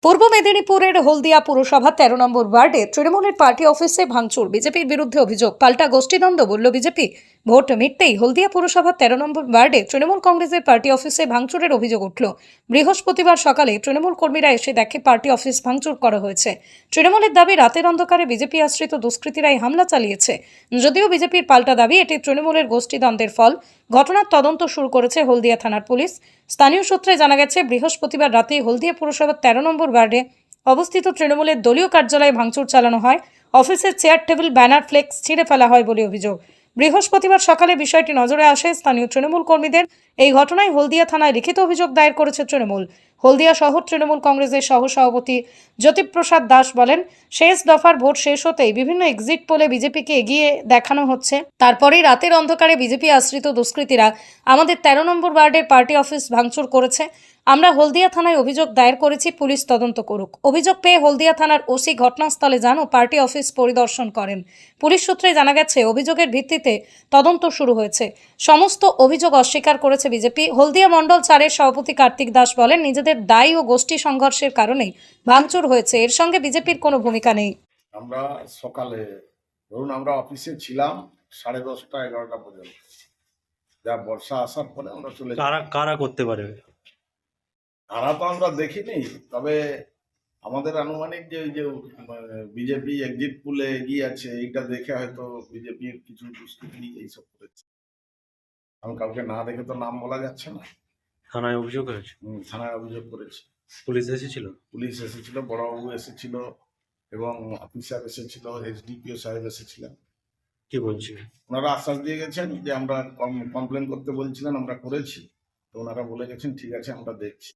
পূর্ব মেদিনীপুরের হলদিয়া পুরসভা ১৩ নম্বর ওয়ার্ডে তৃণমূলের পার্টি অফিসে ভাঙচুর, বিজেপির বিরুদ্ধে অভিযোগ, পাল্টা গোষ্ঠীদ্বন্দ্ব বলল বিজেপি। ভোট মিটতেই হলদিয়া পুরসভার ১৩ নম্বর ওয়ার্ডে তৃণমূল কংগ্রেসের পার্টি অফিসে ভাঙচুরের অভিযোগ উঠল। বৃহস্পতিবার সকালে তৃণমূল কর্মীরা এসে দেখে পার্টি অফিস ভাঙচুর করা হয়েছে। তৃণমূলের দাবি, রাতের অন্ধকারে বিজেপি আশ্রিত দুষ্কৃতীরাই হামলা চালিয়েছে। যদিও বিজেপির পাল্টা দাবি, এটি তৃণমূলের গোষ্ঠীদ্বন্দ্বের ফল। ঘটনার তদন্ত শুরু করেছে হলদিয়া থানার পুলিশ। স্থানীয় সূত্রে জানা গেছে, বৃহস্পতিবার রাতে হলদিয়া পুরসভার ১৩ নম্বর ওয়ার্ডে অবস্থিত তৃণমূলের দলীয় কার্যালয়ে ভাঙচুর চালানো হয়। অফিসের চেয়ার, টেবিল, ব্যানার, ফ্লেক্স ছিঁড়ে ফেলা হয় বলে অভিযোগ। বৃহস্পতিবার সকালে বিষয়টি নজরে আসে স্থানীয় তৃণমূল কর্মীদের। এই ঘটনায় হলদিয়া থানায় লিখিত অভিযোগ দায়ের করেছে তৃণমূল। হলদিয়া শহর তৃণমূল কংগ্রেসের সহসভাপতি জ্যোতিপ্রসাদ দাস বলেন, শেষ দফার ভোট শেষ হতেই বিভিন্ন এক্সিট পোলে বিজেপিকে এগিয়ে দেখানো হচ্ছে। তারপরেই রাতের অন্ধকারে বিজেপি আশ্রিত দুষ্কৃতীরা আমাদের ১৩ নম্বর ওয়ার্ডের পার্টি অফিস ভাঙচুর করেছে। আমরা হলদিয়া থানায় অভিযোগ দায়ের করেছি, পুলিশ তদন্ত করুক। অভিযোগ পেয়ে হলদিয়া থানার ওসি ঘটনাস্থলে যান ও পার্টি অফিস পরিদর্শন করেন। পুলিশ সূত্রে জানা গেছে, অভিযোগের ভিত্তিতে তদন্ত শুরু হয়েছে। সমস্ত অভিযোগ অস্বীকার করেছে বিজেপি। হলদিয়া মণ্ডল ৪-এর সভাপতি কার্তিক দাস বলেন, নিজেদের দায় ও গোষ্ঠী সংঘর্ষের কারণেই ভাঙচুর হয়েছে, এর সঙ্গে বিজেপির কোনো ভূমিকা নেই। আমরা সকালে ধরুন আমরা অফিসে ছিলাম 10:30 11টা পর্যন্ত। যা বর্ষা আসার পরে আমরা চলে যাই। কারা কারা করতে পারে? তারা তো আমরা দেখিনি, তবে আমাদের আনুমানিক যে ওই যে বিজেপি এক্সিট পুলে এগিয়ে আছে, এইটা দেখে হয়তো বিজেপির কিছু দুষ্কৃতী এইসব করেছে। আমি কাউকে না দেখে তো নাম বলা যাচ্ছে না। থানায় অভিযোগ হয়েছে? থানায় অভিযোগ করেছে। পুলিশ এসেছিল? পুলিশ এসেছিল, বড়বাবু এসেছিল এবং অফিসার এসেছিল, এসডিপিও সাহেব এসেছিলেন। কি বলছি? ওনারা আশ্বাস দিয়ে গেছেন যে আমরা কমপ্লেন করতে বলছিলেন, আমরা করেছি। তো ওনারা বলে গেছেন ঠিক আছে, আমরা দেখছি।